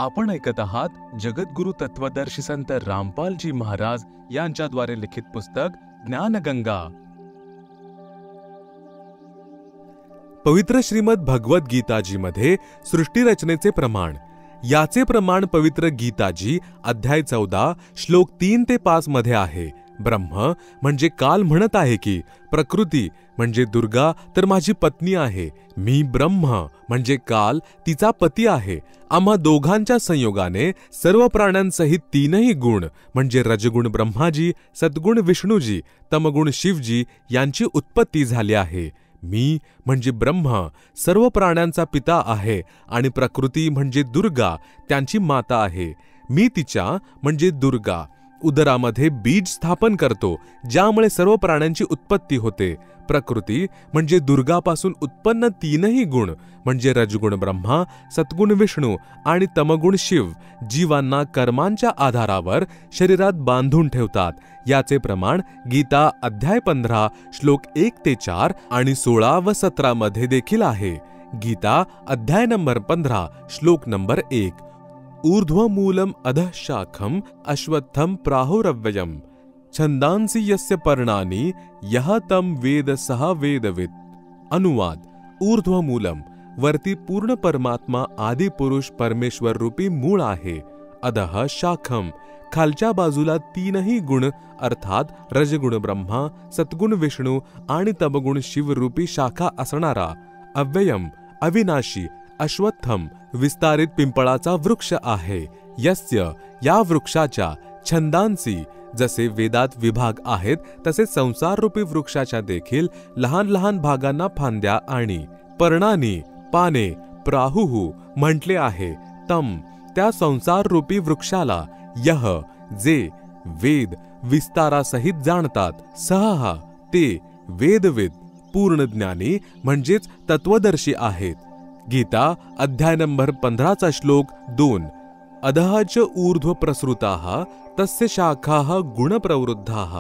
आपण ऐकत आहात जगद्गुरु तत्वदर्शी संत रामपालजी महाराज यांच्याद्वारे लिखित पुस्तक ज्ञानगंगा. पवित्र श्रीमद भगवद गीताजीमध्ये सृष्टीरचनेचे प्रमाण, याचे प्रमाण पवित्र गीताजी अध्याय 14 श्लोक 3 ते 5 मध्ये आहे. ब्रह्म म्हणजे काल म्हणत आहे की प्रकृती म्हणजे दुर्गा तर माझी पत्नी आहे. मी ब्रह्म म्हणजे काल तिचा पती आहे. आम्हा दोघांच्या संयोगाने सर्व प्राण्यांसहित तीनही गुण म्हणजे रजगुण ब्रह्माजी, सद्गुण विष्णूजी, तमगुण शिवजी यांची उत्पत्ती झाली आहे. मी म्हणजे ब्रह्म सर्व प्राण्यांचा पिता आहे आणि प्रकृती म्हणजे दुर्गा त्यांची माता आहे. मी तिच्या म्हणजे दुर्गा उदरामध्ये बीज स्थापन करतो ज्यामुळे सर्व प्राण्यांची उत्पत्ती होते. प्रकृती म्हणजे दुर्गापासून उत्पन्न तीनही गुण म्हणजे रजगुण ब्रह्मा, सद्गुण विष्णू आणि तमगुण शिव जीवांना कर्मांच्या आधारावर शरीरात बांधून ठेवतात. याचे प्रमाण गीता अध्याय 15 श्लोक 1 ते 4 आणि 16 व 17 मध्ये देखील आहे. गीता अध्याय नंबर 15 श्लोक नंबर 1. ऊर्ध्वमूलम अधः शाखम अश्वत्थम प्राहुरव्ययम छंदांसी यस्य पर्णानि यः तं वेद सः वेदवित्. अनुवाद. ऊर्ध्वमूलम वरती पूर्ण परमात्मा आदि पुरुष परमेश्वर रूपी मूळ आहे. अधः शाखम खालच्या बाजूला तीनही गुण अर्थात रजगुण ब्रह्मा, सद्गुण विष्णू आणि तमगुण शिव रूपी शाखा असणारा अव्ययम अविनाशी अश्वत्थम विस्तारित पिंपळाचा वृक्ष आहे. यस्य या वृक्षाच्या छंदांसी जसे वेदात विभाग आहेत तसे संसार रूपी वृक्षाच्या देखील लहान लहान भागांना फांद्या आणि पर्णानी पाने प्राहुहु म्हटले आहे. तम त्या संसार रूपी वृक्षाला यह जे वेद विस्तारासहित जाणतात, सह ते वेदविद पूर्णज्ञानी म्हणजेच तत्वदर्शी आहेत. गीता अध्याय नंबर 15 श्लोक 2. अधःच ऊर्ध्व प्रसृताः तस्य शाखाः गुणप्रवृद्धाः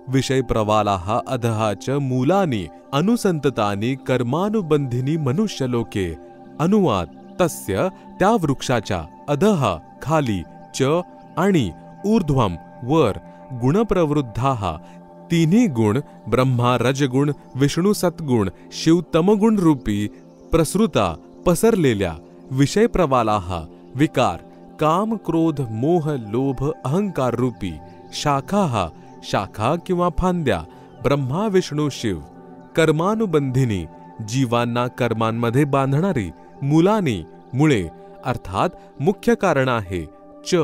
विषय प्रवालाः अधःच मूलानि अनुसंततानि कर्मानुबंधिनी मनुष्यलोके. अनुवाद. तस्य त्या वृक्षाच्या अधः खाली च आणि ऊर्ध्वम वर गुणप्रवृद्धाः तिन्ही गुण ब्रह्मा रजगुण विष्णू सद्गुण शिव तमगुण रूपी प्रसृता पसरलेल्या विषय प्रवालाः विकार काम क्रोध मोह लोभ अहंकार रूपी शाखाः शाखा किंवा फांद्या ब्रह्मा विष्णू शिव कर्मानुबंधिनी जीवांना कर्मांमध्ये बांधणारी मुलानी मुळे अर्थात मुख्य कारण आहे. च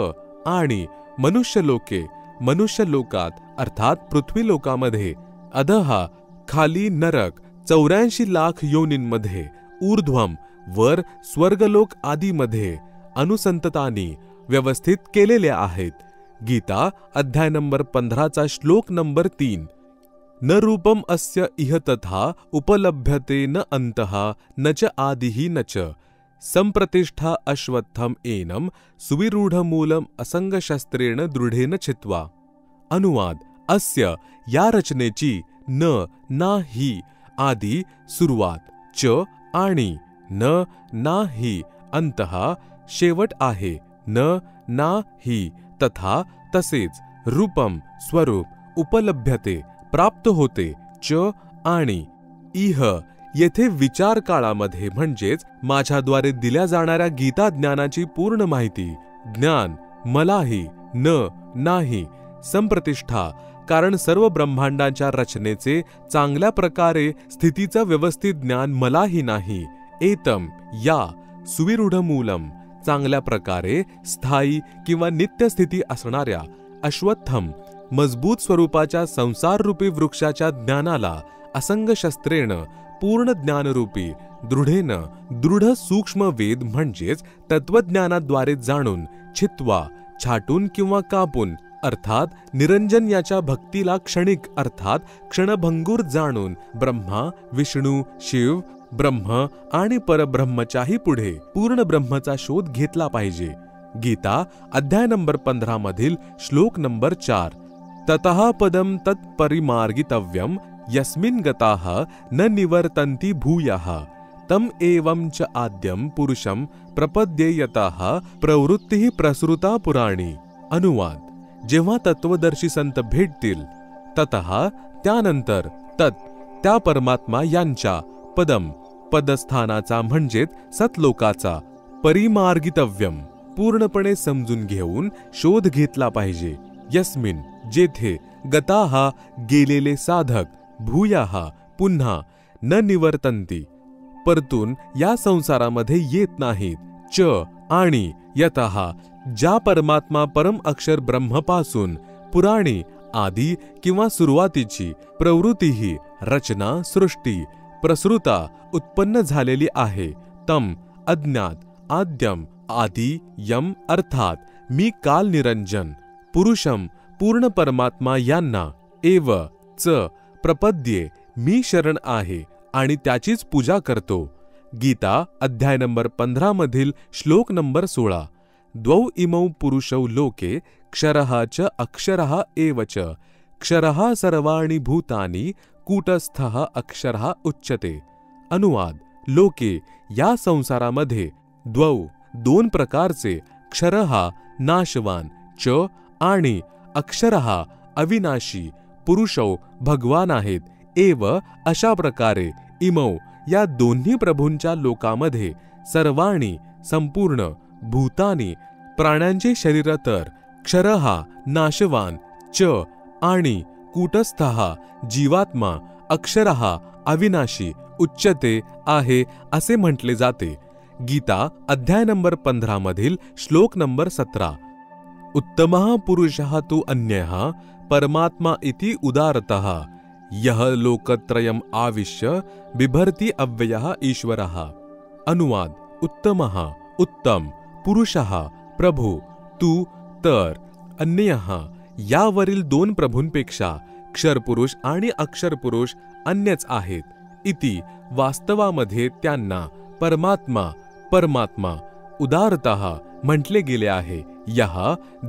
आणि मनुष्यलोके मनुष्यलोकात अर्थात पृथ्वी लोकामध्ये अधः खाली नरक 84 लाख योनींमध्ये ऊर्ध्वम वर स्वर्गलोक आदीमध्ये अनुसंततानी व्यवस्थित केलेल्या आहेत. गीता अध्याय नंबर 15 श्लोक नंबर 3. न रूपम अस्य इह तथा उपलभ्यते न अंतः न च आदिहि न च संप्रतिष्ठा अश्वत्थम एनम सुविरूढमूलम असंगशस्त्रेण दृढेन छित्वा. अनुवाद. अस्य या रचनेची न ना ही आदी सुरुवात, च आणि न ना ही अंतः शेवट आहे, न ना ही तथा तसेच रूपम स्वरूप उपलभ्यते प्राप्त होते, च आणि इह येथे विचार काळामध्ये म्हणजेच माझ्याद्वारे दिल्या जाणाऱ्या गीता ज्ञानाची पूर्ण माहिती ज्ञान मलाही न नाही संप्रतिष्ठा कारण सर्व ब्रह्मांडाच्या रचनेचे चांगल्या प्रकारे स्थितीचं व्यवस्थित ज्ञान मलाही नाही. एतम या सुविरूढमूलम चांगल्या प्रकारे स्थायी किंवा नित्य स्थिती असणाऱ्या अश्वत्थम मजबूत स्वरूपाच्या संसार रूपी वृक्षाच्या ज्ञानाला असंग शस्त्रेण पूर्ण ज्ञानरूपी दृढेन दृढ सूक्ष्म वेद म्हणजेच तत्वज्ञानाद्वारे जाणून छित्वा छाटून किंवा कापून अर्थात निरंजन याच्या भक्तीला क्षणिक अर्थात क्षणभंगूर जाणून ब्रह्मा विष्णू शिव ब्रह्म आणि परब्रह्मच्याही पुढे पूर्ण ब्रह्मचा शोध घेतला पाहिजे. गीता अध्याय नंबर 15 मधील श्लोक नंबर 4. ततः पदम तत्परिमार्गितव्यम यस्मिन् गताः न निवर्तन्ति भूयः तम एवं च आद्यम पुरुषम प्रपद्ये यतः प्रवृत्ती प्रसृता पुराणी. अनुवाद: जेव्हा तत्वदर्शी संत भेटतील ततः त्यानंतर त्या परमात्मा यांच्या पदस्थानाचा म्हणजेच सतलोकाचा परिमार्गितव्यम पूर्णपणे समजून घेऊन शोध घेतला पाहिजे. यस्मिन जेथे गताः गेलेले साधक भूयाः पुन्हा न निवर्तन्ति परतून या संसारामध्ये येत नाहीत. च आणि यतः ज्या परमात्मा परम अक्षर ब्रह्मपासून पुराणी आदी किंवा सुरुवातीची प्रवृत्तीही रचना सृष्टी प्रसृता उत्पन्न झालेली आहे. तम अज्ञात आद्यम आदि यम अर्थात मी काल निरंजन पुरुषम पूर्ण परमात्मा यांना एव च प्रपद्ये मी शरण आहे आणि त्याचीच पूजा करतो. गीता अध्याय नंबर 15 मधील श्लोक नंबर 16. द्वौ इमौ पुरुषौ लोके क्षरः च अक्षरः एव च क्षरः सर्वाणि भूतानि कूटस्थः अक्षरः उच्यते. अनुवाद: लोके या संसारामध्ये दोन प्रकारचे क्षरः नाशवान च आणि अक्षरः अविनाशी पुरुषौ भगवान आहेत. एव अशा प्रकारे इमौ या दोन्ही प्रभूंच्या लोकामध्ये सर्वाणी संपूर्ण भूतानी प्राण्यांचे शरीर तर क्षरः नाशवान च आणि कूटस्थः जीवात्मा अक्षरः अविनाशी उच्यते आहे असे म्हटले जाते. गीता अध्याय नंबर 15 मधील श्लोक नंबर 17. उत्तमः पुरुषः तु अन्यः परमात्मा इति उदारतः यह लोकत्रयम् आविश्य बिभर्ति अव्ययः ईश्वरः. अनुवाद: उत्तमः उत्तम पुरुषः प्रभू तू तर अन्यः यावरील दोन प्रभूंपेक्षा क्षरपुरुष आणि अक्षरपुरुष अन्यच आहेत. इति वास्तवामध्ये त्यांना परमात्मा उदारतः म्हटले गेले आहे. यह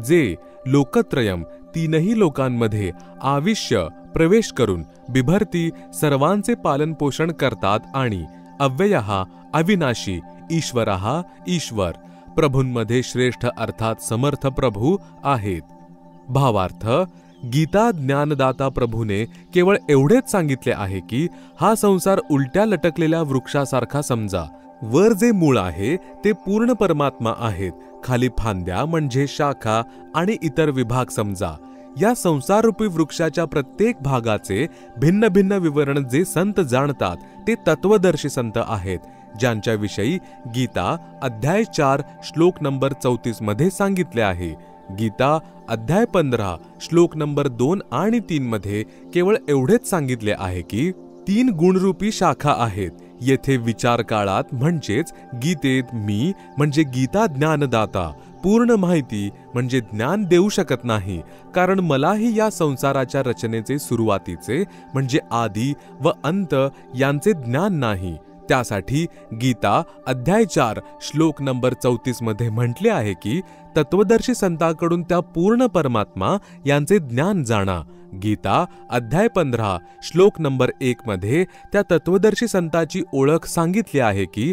जे लोकत्रयम तीनही लोकांमध्ये आविष्य प्रवेश करून बिभर्ती सर्वांचे पालन पोषण करतात आणि अव्ययः अविनाशी ईश्वरः ईश्वर प्रभूंमध्ये श्रेष्ठ अर्थात समर्थ प्रभू आहेत. भावार्थ: गीता ज्ञानदाता प्रभूने केवळ एवढेच सांगितले आहे की हा संसार उलट्या लटकलेल्या वृक्षासारखा समजा. वर जे मूळ आहे ते पूर्ण परमात्मा आहेत, खाली फांद्या म्हणजे शाखा आणि इतर विभाग समजा. या संसाररूपी वृक्षाच्या प्रत्येक भागाचे भिन्न भिन्न विवरण जे संत जाणतात ते तत्वदर्शी संत आहेत, ज्यांच्याविषयी गीता अध्याय 4 श्लोक नंबर 34 मध्ये सांगितले आहे. गीता अध्याय 15 श्लोक नंबर 2 आणि 3 मध्ये केवळ एवढेच सांगितले आहे की 3 गुणरूपी शाखा आहेत. येथे विचार काळात म्हणजेच गीतेत मी म्हणजे गीता ज्ञानदाता पूर्ण माहिती म्हणजे ज्ञान देऊ शकत नाही, कारण मलाही या संसाराच्या रचनेचे सुरुवातीचे म्हणजे आदी व अंत यांचे ज्ञान नाही. त्यासाठी गीता अध्याय 4 श्लोक नंबर 34 मध्ये म्हटले आहे की तत्वदर्शी संतांकडून त्या पूर्ण परमात्मा यांचे ज्ञान जाणा. गीता अध्याय 15 श्लोक नंबर 1 मध्ये त्या तत्वदर्शी संताची ओळख सांगितली आहे की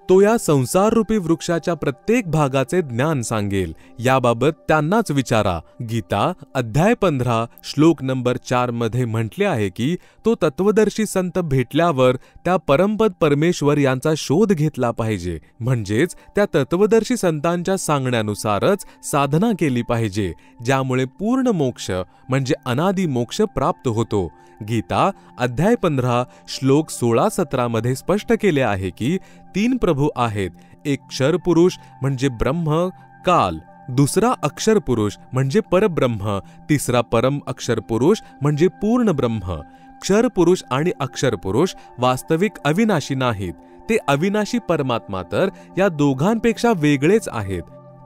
तो या संसाररूपी वृक्षाच्या प्रत्येक भागाचे ज्ञान सांगेल. याबाबत त्यांनाच विचारा. गीता अध्याय 15 श्लोक नंबर 4 मध्ये म्हटले आहे की तो तत्वदर्शी संत भेटल्यावर त्या परमपद परमेश्वर यांचा शोध घेतला पाहिजे, म्हणजेच त्या तत्वदर्शी संतांच्या सांगण्यानुसारच साधना केली पाहिजे, ज्यामुळे पूर्ण मोक्ष म्हणजे अनादी मोक्ष प्राप्त होतो. गीता अध्याय 15 श्लोक 16-17 मध्ये स्पष्ट केले आहे की 3 प्रभू आहेत. एक क्षरपुरुष म्हणजे ब्रह्म काल, दुसरा अक्षरपुरुष म्हणजे परब्रह्म, तिसरा परम अक्षरपुरुष म्हणजे पूर्ण ब्रह्म. क्षरपुरुष आणि अक्षरपुरुष वास्तविक अविनाशी नाहीत, ते अविनाशी परमात्मा तर या दोघांपेक्षा वेगळेच आहेत.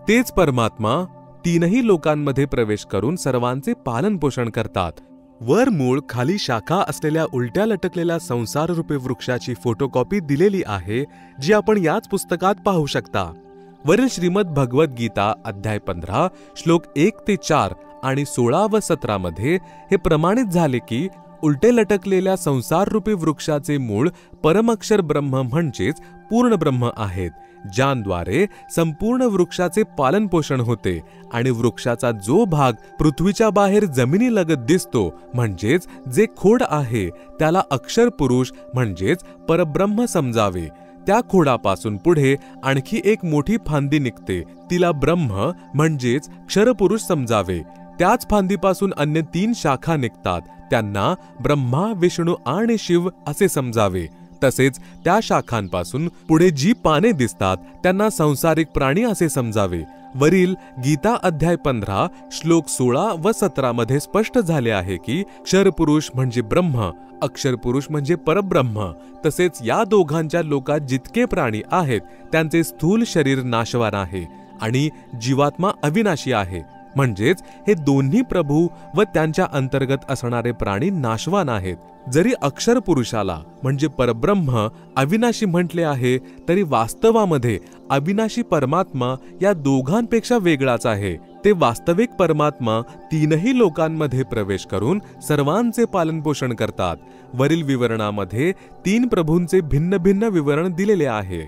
तेच परमात्मा तीनही लोकांमध्ये प्रवेश करून सर्वांचे पालन पोषण करतात. वर मूळ खाली शाखा असलेल्या उलट्या लटकलेल्या संसाररूपी वृक्षाची फोटोकॉपी दिलेली आहे, जी आपण याच पुस्तकात पाहू शकता. वरील श्रीमद भगवत गीता अध्याय 15 श्लोक 1 ते 4 आणि 16 व 17 मध्ये हे प्रमाणित झाले की उलटे लटकलेल्या संसाररूपी वृक्षाचे मूळ परमअक्षर ब्रह्म म्हणजेच पूर्ण ब्रह्म आहेत. ज्यांद्वारे संपूर्ण वृक्षाचे पालनपोषण होते आणि वृक्षाचा जो भाग पृथ्वीच्या बाहेर जमिनीलगत दिसतो म्हणजेच जे खोड आहे त्याला अक्षर पुरुष म्हणजेच परब्रह्म समजावे. त्या खोडापासून पुढे आणखी एक मोठी फांदी निघते, तिला ब्रह्म म्हणजेच क्षरपुरुष समजावे. त्याच फांदीपासून अन्य 3 शाखा निघतात, त्यांना ब्रह्मा, विष्णू आणि शिव असे समजावे. तसेच त्या शाखांपासून पुढे जी पाने दिसतात त्यांना संसारिक प्राणी असे समजावे. वरील गीता अध्याय 15 श्लोक 16 व 17 मध्ये स्पष्ट झाले आहे की क्षरपुरुष म्हणजे ब्रह्म, अक्षरपुरुष म्हणजे परब्रह्म. तसेच या दोघांच्या लोकात जितके प्राणी आहेत त्यांचे स्थूल शरीर नाशवान आहे आणि जीवात्मा अविनाशी आहे. म्हणजेच हे दोन्ही प्रभू व त्यांच्या अंतर्गत असणारे प्राणी नाशवान आहेत. जरी अक्षर पुरुषाला म्हणजे परब्रह्म अविनाशी म्हटले आहे तरी वास्तवामध्ये अविनाशी परमात्मा या दोघांपेक्षा वेगळाच आहे. ते वास्तविक परमात्मा 3ही लोकांमध्ये प्रवेश करून सर्वांचे पालनपोषण करतात. वरील विवरणामध्ये 3 प्रभूंचे भिन्न भिन्न विवरण दिलेले आहे.